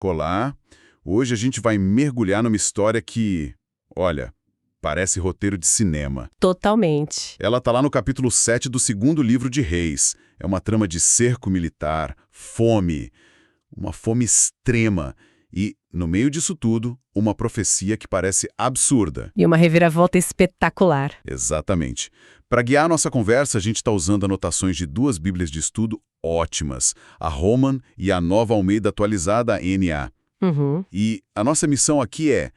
Olá! Hoje a gente vai mergulhar numa história que, olha, parece roteiro de cinema. Totalmente. Ela tá lá no capítulo 7 do segundo livro de Reis. É uma trama de cerco militar, fome, uma fome extrema e, no meio disso tudo, uma profecia que parece absurda. E uma reviravolta espetacular. Exatamente. Para guiar a nossa conversa, a gente está usando anotações de duas bíblias de estudo ótimas, a Roman e a Nova Almeida Atualizada, a NA. Uhum. E a nossa missão aqui é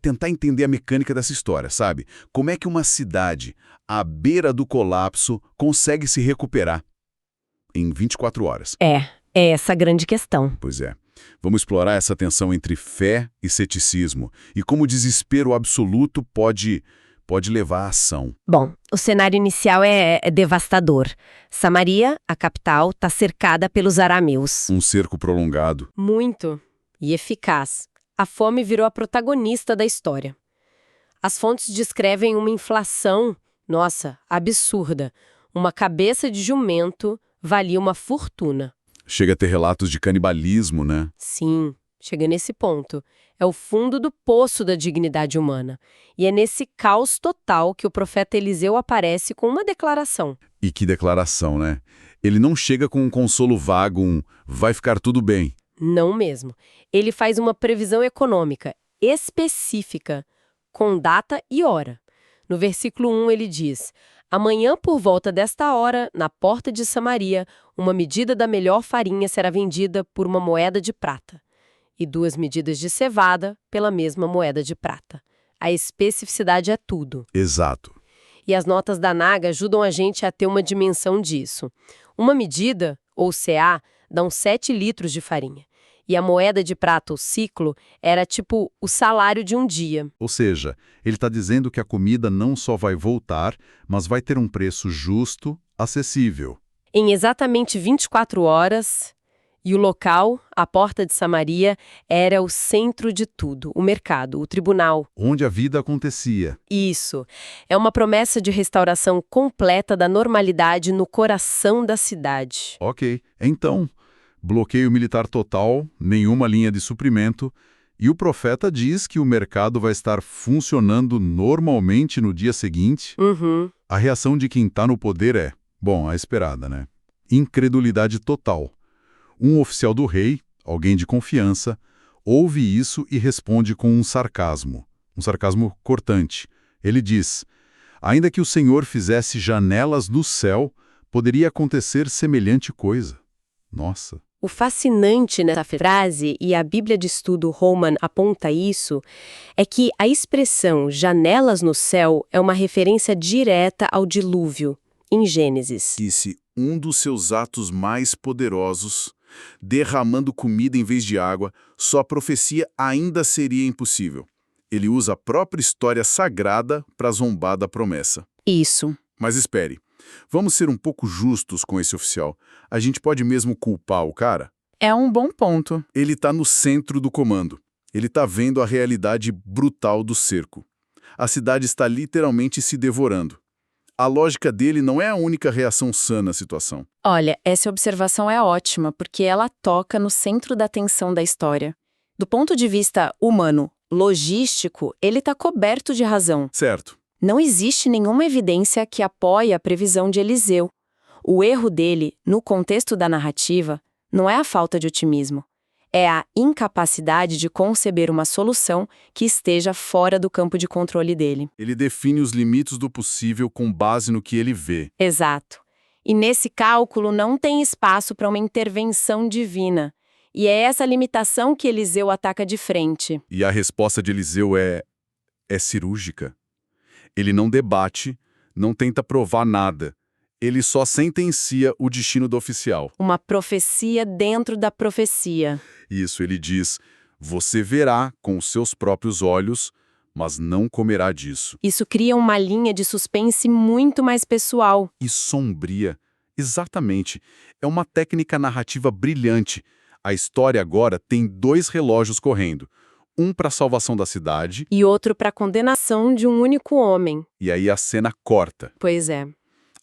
tentar entender a mecânica dessa história, sabe? Como é que uma cidade, à beira do colapso, consegue se recuperar em 24 horas? É essa a grande questão. Pois é. Vamos explorar essa tensão entre fé e ceticismo e como o desespero absoluto pode levar à ação. Bom, o cenário inicial é devastador. Samaria, a capital, está cercada pelos arameus. Um cerco prolongado. Muito. E eficaz. A fome virou a protagonista da história. As fontes descrevem uma inflação, nossa, absurda. Uma cabeça de jumento valia uma fortuna. Chega a ter relatos de canibalismo, né? Sim, chega nesse ponto. É o fundo do poço da dignidade humana. E é nesse caos total que o profeta Eliseu aparece com uma declaração. E que declaração, né? Ele não chega com um consolo vago, vai ficar tudo bem. Não mesmo. Ele faz uma previsão econômica específica, com data e hora. No versículo 1 ele diz: amanhã por volta desta hora, na porta de Samaria, uma medida da melhor farinha será vendida por uma moeda de prata, e 2 medidas de cevada pela mesma moeda de prata. A especificidade é tudo. Exato. E as notas da Naga ajudam a gente a ter uma dimensão disso. Uma medida, ou CA, dá uns 7 litros de farinha. E a moeda de prata, o ciclo, era tipo o salário de um dia. Ou seja, ele está dizendo que a comida não só vai voltar, mas vai ter um preço justo, acessível. Em exatamente 24 horas, e o local, a porta de Samaria, era o centro de tudo, o mercado, o tribunal. Onde a vida acontecia. Isso. É uma promessa de restauração completa da normalidade no coração da cidade. Ok, então, bloqueio militar total, nenhuma linha de suprimento, e o profeta diz que o mercado vai estar funcionando normalmente no dia seguinte. Uhum. A reação de quem está no poder é, bom, a esperada, né? Incredulidade total. Um oficial do rei, alguém de confiança, ouve isso e responde com um sarcasmo cortante. Ele diz: ainda que o Senhor fizesse janelas no céu, poderia acontecer semelhante coisa. Nossa. O fascinante nessa frase, e a Bíblia de Estudo Roman aponta isso, é que a expressão janelas no céu é uma referência direta ao dilúvio, em Gênesis. Disse um dos seus atos mais poderosos, derramando comida em vez de água, sua profecia ainda seria impossível. Ele usa a própria história sagrada para zombar da promessa. Isso. Mas espere, vamos ser um pouco justos com esse oficial. A gente pode mesmo culpar o cara? É um bom ponto. Ele está no centro do comando. Ele está vendo a realidade brutal do cerco. A cidade está literalmente se devorando. A lógica dele não é a única reação sã na situação. Olha, essa observação é ótima, porque ela toca no centro da tensão da história. Do ponto de vista humano, logístico, ele está coberto de razão. Certo. Não existe nenhuma evidência que apoie a previsão de Eliseu. O erro dele, no contexto da narrativa, não é a falta de otimismo. É a incapacidade de conceber uma solução que esteja fora do campo de controle dele. Ele define os limites do possível com base no que ele vê. Exato. E nesse cálculo não tem espaço para uma intervenção divina. E é essa limitação que Eliseu ataca de frente. E a resposta de Eliseu é cirúrgica. Ele não debate, não tenta provar nada. Ele só sentencia o destino do oficial. Uma profecia dentro da profecia. Isso, ele diz: você verá com os seus próprios olhos, mas não comerá disso. Isso cria uma linha de suspense muito mais pessoal. E sombria. Exatamente. É uma técnica narrativa brilhante. A história agora tem 2 relógios correndo. Um para a salvação da cidade. E outro para a condenação de um único homem. E aí a cena corta. Pois é.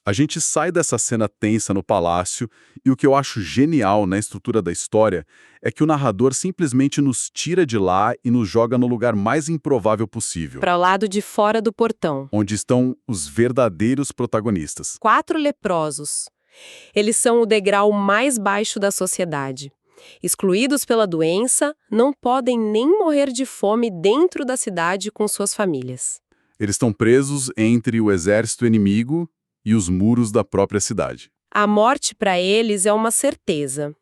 A gente sai dessa cena tensa no palácio e o que eu acho genial na estrutura da história é que o narrador simplesmente nos tira de lá e nos joga no lugar mais improvável possível, Para o lado de fora do portão. onde estão os verdadeiros protagonistas. 4 leprosos. Eles são o degrau mais baixo da sociedade. Excluídos pela doença, não podem nem morrer de fome dentro da cidade com suas famílias. Eles estão presos entre o exército inimigo e os muros da própria cidade. A morte para eles é uma certeza.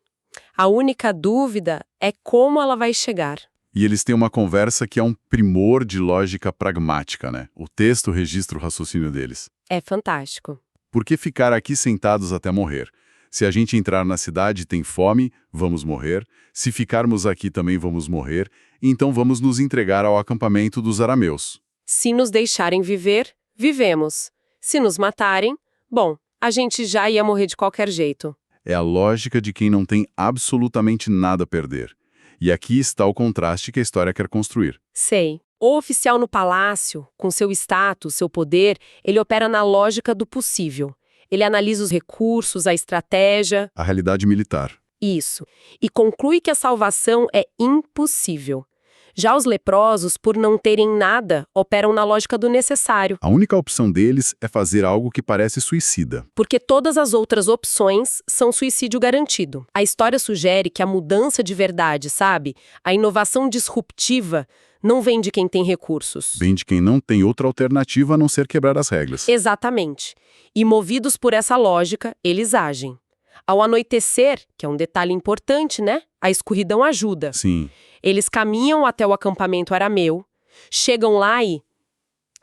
A única dúvida é como ela vai chegar. E eles têm uma conversa que é um primor de lógica pragmática, né? O texto registra o raciocínio deles. É fantástico. Por que ficar aqui sentados até morrer? Se a gente entrar na cidade e tem fome, vamos morrer. Se ficarmos aqui também vamos morrer. Então vamos nos entregar ao acampamento dos arameus. Se nos deixarem viver, vivemos. Se nos matarem, bom, a gente já ia morrer de qualquer jeito. É a lógica de quem não tem absolutamente nada a perder. E aqui está o contraste que a história quer construir. Sei. O oficial no palácio, com seu status, seu poder, ele opera na lógica do possível. Ele analisa os recursos, a estratégia. A realidade militar. Isso. E conclui que a salvação é impossível. Já os leprosos, por não terem nada, operam na lógica do necessário, A única opção deles é fazer algo que parece suicida. porque todas as outras opções são suicídio garantido. A história sugere que a mudança de verdade, sabe? A inovação disruptiva não vem de quem tem recursos. Vem de quem não tem outra alternativa a não ser quebrar as regras. Exatamente. E movidos por essa lógica, eles agem. Ao anoitecer, que é um detalhe importante, né? A escuridão ajuda. Sim. Eles caminham até o acampamento arameu, chegam lá e...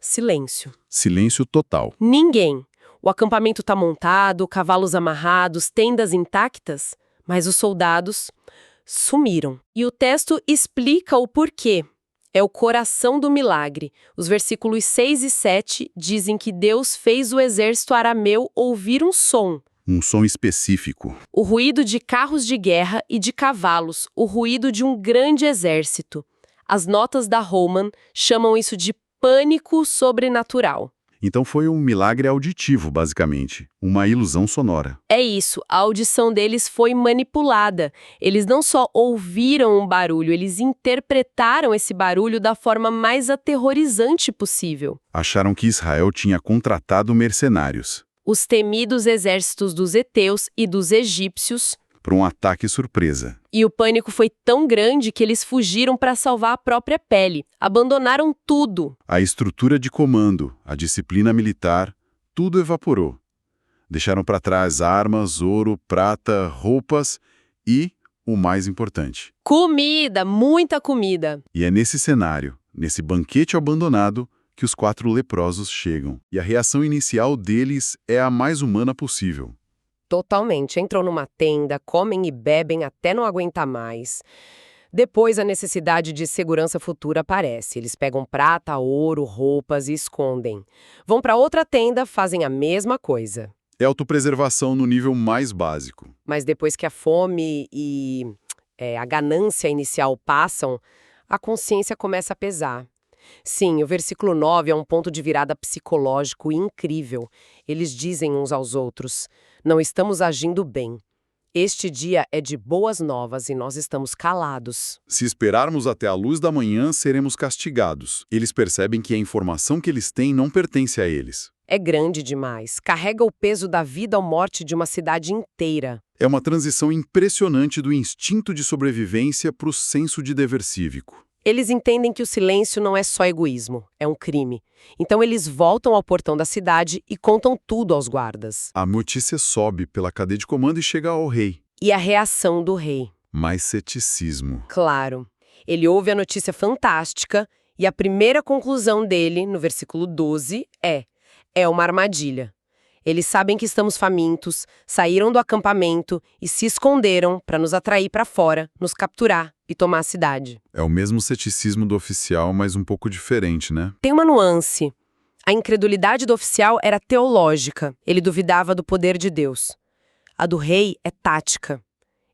silêncio. Silêncio total. Ninguém. O acampamento está montado, cavalos amarrados, tendas intactas, mas os soldados sumiram. E o texto explica o porquê. É o coração do milagre. Os versículos 6 e 7 dizem que Deus fez o exército arameu ouvir um som. Um som específico. O ruído de carros de guerra e de cavalos, o ruído de um grande exército. As notas da Holman chamam isso de pânico sobrenatural. Então foi um milagre auditivo, basicamente. Uma ilusão sonora. É isso, a audição deles foi manipulada. Eles não só ouviram um barulho, eles interpretaram esse barulho da forma mais aterrorizante possível. Acharam que Israel tinha contratado mercenários Os temidos exércitos dos heteus e dos egípcios, para um ataque surpresa. e o pânico foi tão grande que eles fugiram para salvar a própria pele. Abandonaram tudo. A estrutura de comando, a disciplina militar, tudo evaporou. Deixaram para trás armas, ouro, prata, roupas e, o mais importante. Comida, muita comida. E é nesse cenário, nesse banquete abandonado, que os 4 leprosos chegam. E a reação inicial deles é a mais humana possível. Totalmente. Entram numa tenda, comem e bebem até não aguentar mais. Depois, a necessidade de segurança futura aparece. Eles pegam prata, ouro, roupas e escondem. Vão para outra tenda, fazem a mesma coisa. É autopreservação no nível mais básico. Mas depois que a fome e a ganância inicial passam, a consciência começa a pesar. Sim, o versículo 9 é um ponto de virada psicológico incrível. Eles dizem uns aos outros: não estamos agindo bem. Este dia é de boas novas e nós estamos calados. Se esperarmos até a luz da manhã, seremos castigados. Eles percebem que a informação que eles têm não pertence a eles. É grande demais. Carrega o peso da vida ou morte de uma cidade inteira. É uma transição impressionante do instinto de sobrevivência para o senso de dever cívico. Eles entendem que o silêncio não é só egoísmo, é um crime. Então eles voltam ao portão da cidade e contam tudo aos guardas. A notícia sobe pela cadeia de comando e chega ao rei. E a reação do rei? Mais ceticismo. Claro. Ele ouve a notícia fantástica e a primeira conclusão dele, no versículo 12, é uma armadilha. Eles sabem que estamos famintos, saíram do acampamento e se esconderam para nos atrair para fora, nos capturar e tomar a cidade. É o mesmo ceticismo do oficial, mas um pouco diferente, né? Tem uma nuance. A incredulidade do oficial era teológica. Ele duvidava do poder de Deus. A do rei é tática.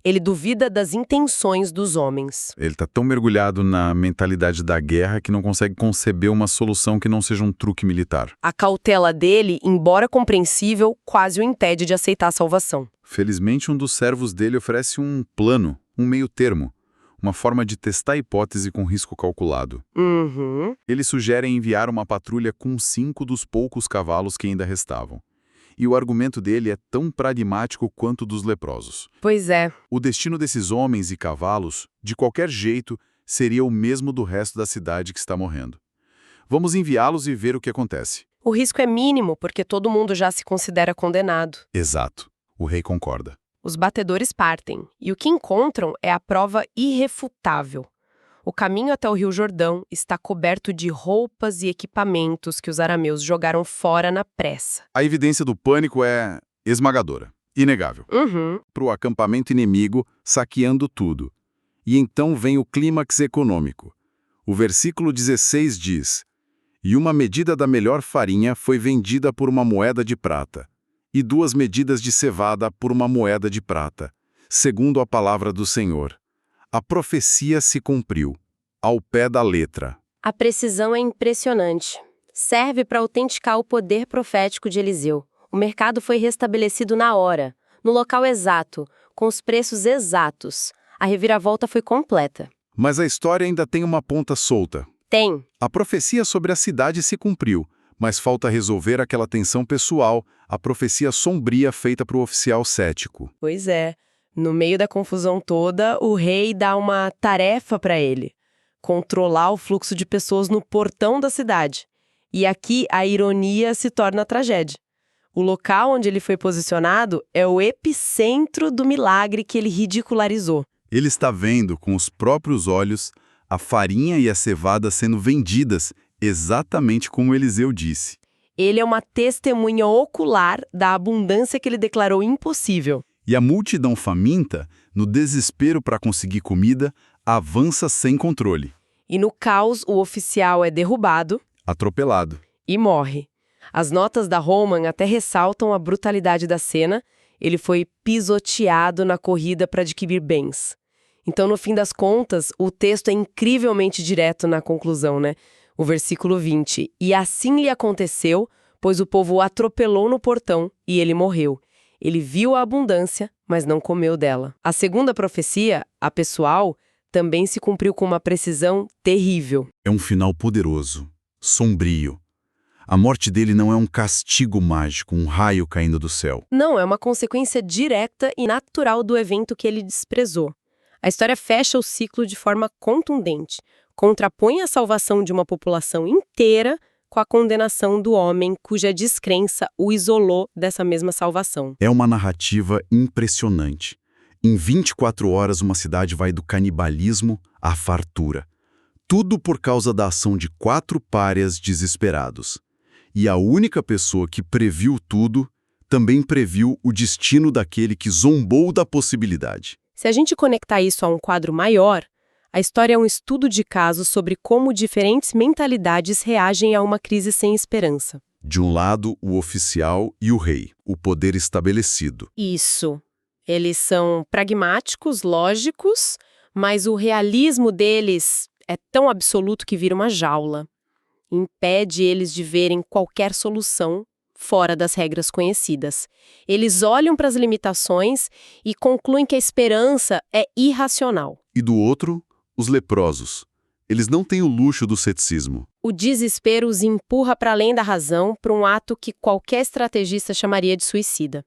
Ele duvida das intenções dos homens. Ele está tão mergulhado na mentalidade da guerra que não consegue conceber uma solução que não seja um truque militar. A cautela dele, embora compreensível, quase o impede de aceitar a salvação. Felizmente, um dos servos dele oferece um plano, um meio termo, uma forma de testar a hipótese com risco calculado. Uhum. Ele sugere enviar uma patrulha com 5 dos poucos cavalos que ainda restavam. E o argumento dele é tão pragmático quanto dos leprosos. Pois é. O destino desses homens e cavalos, de qualquer jeito, seria o mesmo do resto da cidade que está morrendo. Vamos enviá-los e ver o que acontece. O risco é mínimo, porque todo mundo já se considera condenado. Exato. O rei concorda. Os batedores partem, e o que encontram é a prova irrefutável. O caminho até o Rio Jordão está coberto de roupas e equipamentos que os arameus jogaram fora na pressa. A evidência do pânico é esmagadora, inegável. Uhum. Para o acampamento inimigo, saqueando tudo. E então vem o clímax econômico. O versículo 16 diz: "E uma medida da melhor farinha foi vendida por uma moeda de prata, e 2 medidas de cevada por uma moeda de prata, segundo a palavra do Senhor. A profecia se cumpriu, ao pé da letra." A precisão é impressionante. Serve para autenticar o poder profético de Eliseu. O mercado foi restabelecido na hora, no local exato, com os preços exatos. A reviravolta foi completa. Mas a história ainda tem uma ponta solta. Tem. A profecia sobre a cidade se cumpriu, mas falta resolver aquela tensão pessoal, a profecia sombria feita para o oficial cético. Pois é. No meio da confusão toda, o rei dá uma tarefa para ele: controlar o fluxo de pessoas no portão da cidade. E aqui a ironia se torna a tragédia. O local onde ele foi posicionado é o epicentro do milagre que ele ridicularizou. Ele está vendo com os próprios olhos a farinha e a cevada sendo vendidas exatamente como Eliseu disse. Ele é uma testemunha ocular da abundância que ele declarou impossível. E a multidão faminta, no desespero para conseguir comida, avança sem controle. E no caos, o oficial é derrubado, Atropelado. e morre. As notas da Roman até ressaltam a brutalidade da cena. Ele foi pisoteado na corrida para adquirir bens. Então, no fim das contas, o texto é incrivelmente direto na conclusão, né? O versículo 20. "E assim lhe aconteceu, pois o povo o atropelou no portão, e ele morreu. Ele viu a abundância, mas não comeu dela." A segunda profecia, a pessoal, também se cumpriu com uma precisão terrível. É um final poderoso, sombrio. A morte dele não é um castigo mágico, um raio caindo do céu. Não, é uma consequência direta e natural do evento que ele desprezou. A história fecha o ciclo de forma contundente, contrapõe a salvação de uma população inteira com a condenação do homem cuja descrença o isolou dessa mesma salvação. É uma narrativa impressionante. Em 24 horas, uma cidade vai do canibalismo à fartura. Tudo por causa da ação de 4 párias desesperados. E a única pessoa que previu tudo também previu o destino daquele que zombou da possibilidade. Se a gente conectar isso a um quadro maior, a história é um estudo de caso sobre como diferentes mentalidades reagem a uma crise sem esperança. De um lado, o oficial e o rei, o poder estabelecido. Isso. Eles são pragmáticos, lógicos, mas o realismo deles é tão absoluto que vira uma jaula. Impede eles de verem qualquer solução fora das regras conhecidas. Eles olham para as limitações e concluem que a esperança é irracional. E do outro, os leprosos. Eles não têm o luxo do ceticismo. O desespero os empurra para além da razão para um ato que qualquer estrategista chamaria de suicida.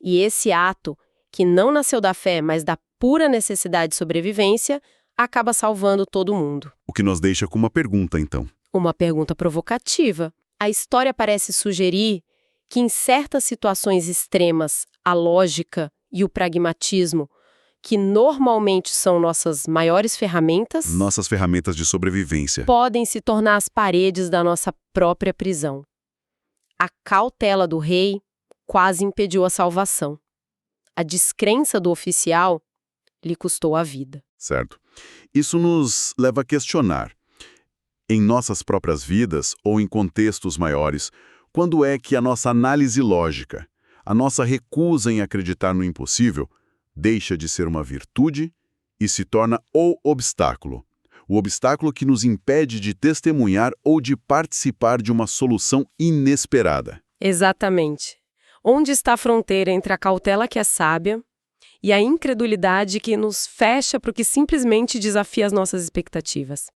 E esse ato, que não nasceu da fé, mas da pura necessidade de sobrevivência, acaba salvando todo mundo. O que nos deixa com uma pergunta, então. Uma pergunta provocativa. A história parece sugerir que, em certas situações extremas, a lógica e o pragmatismo, que normalmente são nossas maiores ferramentas, Nossas ferramentas de sobrevivência. podem se tornar as paredes da nossa própria prisão. A cautela do rei quase impediu a salvação. A descrença do oficial lhe custou a vida. Certo. Isso nos leva a questionar. Em nossas próprias vidas ou em contextos maiores, quando é que a nossa análise lógica, a nossa recusa em acreditar no impossível, deixa de ser uma virtude e se torna o obstáculo que nos impede de testemunhar ou de participar de uma solução inesperada. Exatamente. Onde está a fronteira entre a cautela que é sábia e a incredulidade que nos fecha para o que simplesmente desafia as nossas expectativas?